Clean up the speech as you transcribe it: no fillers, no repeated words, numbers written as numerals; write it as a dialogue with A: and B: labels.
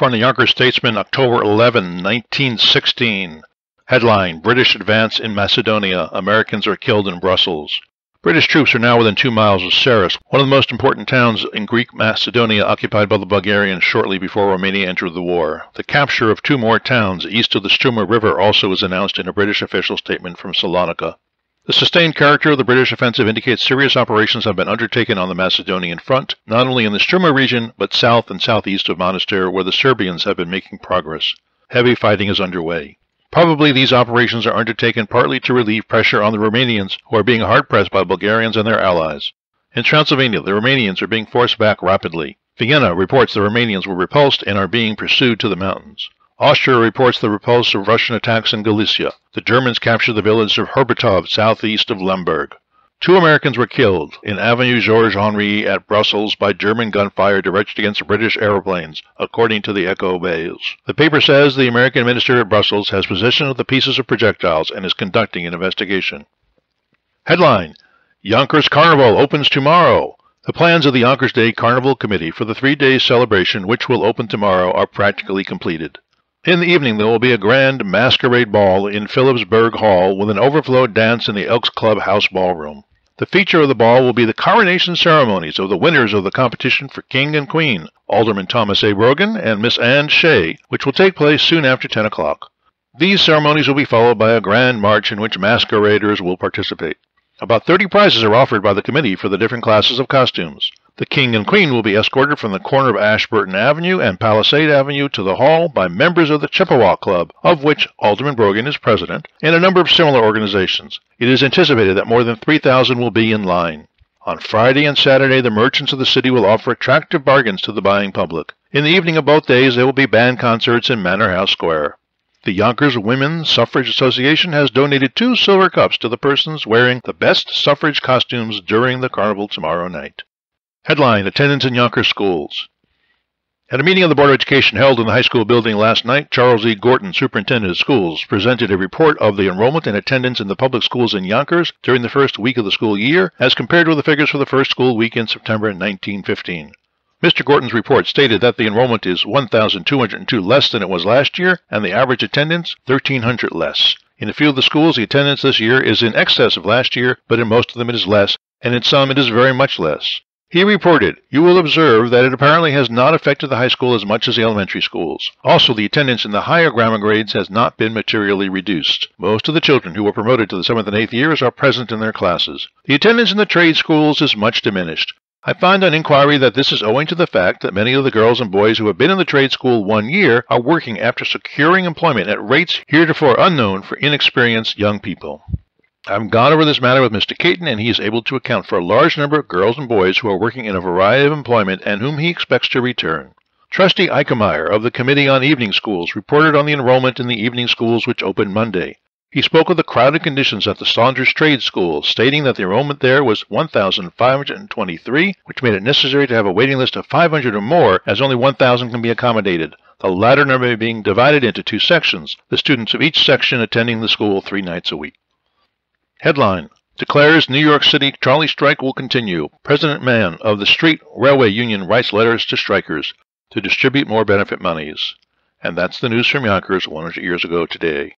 A: From the Yonkers Statesman, October 11, 1916. Headline: British advance in Macedonia. Americans are killed in Brussels. British troops are now within 2 miles of Saris, one of the most important towns in Greek Macedonia, occupied by the Bulgarians shortly before Romania entered the war. The capture of 2 more towns east of the Struma River also was announced in a British official statement from Salonika. The sustained character of the British offensive indicates serious operations have been undertaken on the Macedonian front, not only in the Struma region, but south and southeast of Monastir, where the Serbians have been making progress. Heavy fighting is underway. Probably these operations are undertaken partly to relieve pressure on the Romanians, who are being hard-pressed by the Bulgarians and their allies. In Transylvania, the Romanians are being forced back rapidly. Vienna reports the Romanians were repulsed and are being pursued to the mountains. Austria reports the repulse of Russian attacks in Galicia. The Germans captured the village of Herbatov, southeast of Lemberg. 2 Americans were killed in Avenue Georges Henri at Brussels by German gunfire directed against British aeroplanes, according to the Echo Bales. The paper says the American minister at Brussels has possession of the pieces of projectiles and is conducting an investigation. Headline: Yonkers Carnival opens tomorrow. The plans of the Yonkers Day Carnival Committee for the 3-day celebration, which will open tomorrow, are practically completed. In the evening, there will be a grand masquerade ball in Philipsburg Hall with an overflow dance in the Elks Club House Ballroom. The feature of the ball will be the coronation ceremonies of the winners of the competition for King and Queen, Alderman Thomas A. Brogan and Miss Anne Shea, which will take place soon after 10 o'clock. These ceremonies will be followed by a grand march in which masqueraders will participate. About 30 prizes are offered by the committee for the different classes of costumes. The King and Queen will be escorted from the corner of Ashburton Avenue and Palisade Avenue to the hall by members of the Chippewa Club, of which Alderman Brogan is president, and a number of similar organizations. It is anticipated that more than 3,000 will be in line. On Friday and Saturday, the merchants of the city will offer attractive bargains to the buying public. In the evening of both days, there will be band concerts in Manor House Square. The Yonkers Women's Suffrage Association has donated 2 silver cups to the persons wearing the best suffrage costumes during the carnival tomorrow night. Headline: Attendance in Yonkers Schools. At a meeting of the Board of Education held in the high school building last night, Charles E. Gorton, superintendent of schools, presented a report of the enrollment and attendance in the public schools in Yonkers during the first week of the school year, as compared with the figures for the first school week in September 1915. Mr. Gorton's report stated that the enrollment is 1,202 less than it was last year, and the average attendance 1,300 less. In a few of the schools, the attendance this year is in excess of last year, but in most of them it is less, and in some it is very much less. He reported, "You will observe that it apparently has not affected the high school as much as the elementary schools. Also, the attendance in the higher grammar grades has not been materially reduced. Most of the children who were promoted to the 7th and 8th years are present in their classes. The attendance in the trade schools is much diminished. I find on inquiry that this is owing to the fact that many of the girls and boys who have been in the trade school 1 year are working after securing employment at rates heretofore unknown for inexperienced young people. I've gone over this matter with Mr. Caton, and he is able to account for a large number of girls and boys who are working in a variety of employment and whom he expects to return." Trustee Eickemeyer of the Committee on Evening Schools reported on the enrollment in the evening schools which opened Monday. He spoke of the crowded conditions at the Saunders Trade School, stating that the enrollment there was 1,523, which made it necessary to have a waiting list of 500 or more, as only 1,000 can be accommodated, the latter number being divided into 2 sections, the students of each section attending the school 3 nights a week. Headline: Declares New York City trolley strike will continue. President Mann of the Street Railway Union writes letters to strikers to distribute more benefit monies. And that's the news from Yonkers 100 years ago today.